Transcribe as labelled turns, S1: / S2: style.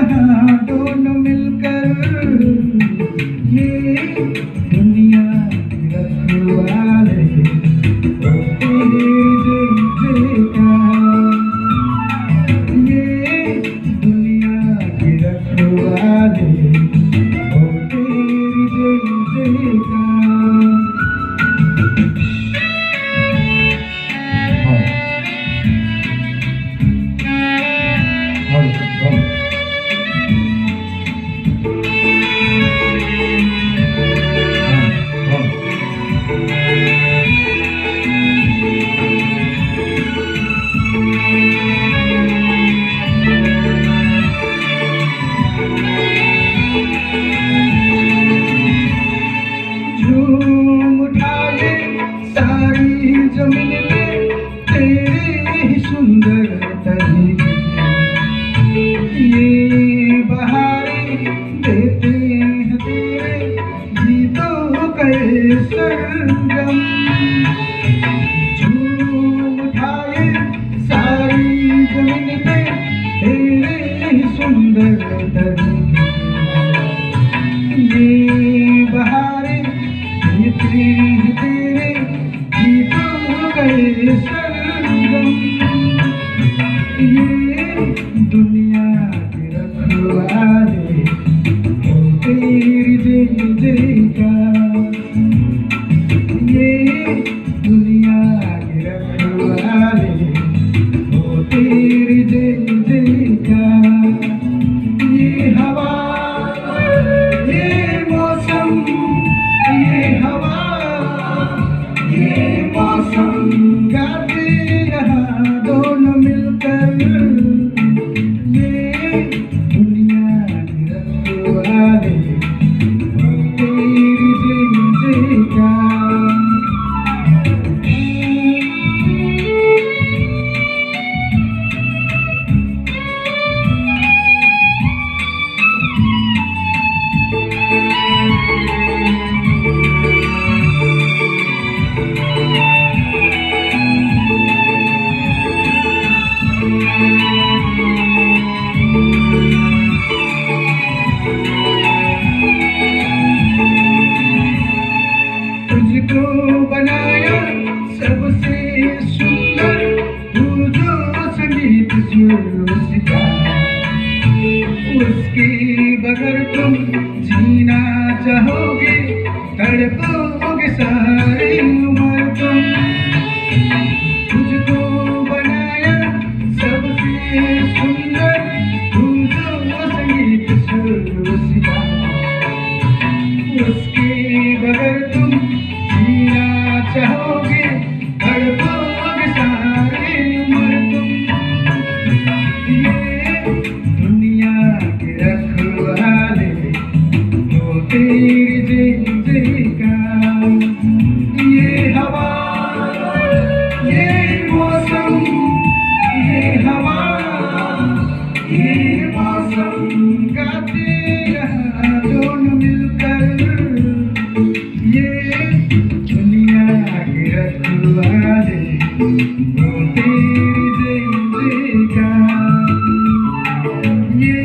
S1: यहाँ दोनों मिलकर ये दुनिया की रखवाले ओ तेरी जय जयकार। ये दुनिया की रखवाले ओ तेरी जय जयकार। झूम उठाए सारी जमीन में तेरे ही सुंदर तरीके, ये बहारें देते हैं तेरे गीतों के सरगम। झूम उठाए सारी जमीन पे तेरे ही सुंदर तरीके, ये बहारें देते हैं तेरे गीतों के सरगम। ये दुनिया के रखवाले ओ तेरी जय जयकार। ये दुनिया के रखवाले ओ तेरी जय जयकार। ये हवा ये मौसम, ये हवा ये मौसम गाते यहाँ दोनों मिलकर ये दुनिया की रखवाले ओ तेरी जय जयकार। तुझको बनाया सबसे सुंदर, तू जो संगीत सुर सिखाया, उसके बगैर तुम जीना चाहोगे, तड़पोगे सारी उम्र तुम। तुझको बनाया सबसे सुंदर, तू जो संगीत सुर सिखाया, उसके बगैर तुम जीना चाहोगे, तड़पोगे सारी उम्र तुम। ये दुनिया के रखवाले ओ तेरी जय जयकार। ये हवा ये मौसम, ये हवा ये मौसम गाते यहाँ दोनों मिलकर ये दुनिया के रखवाले ओ तेरी जय जयकार। ये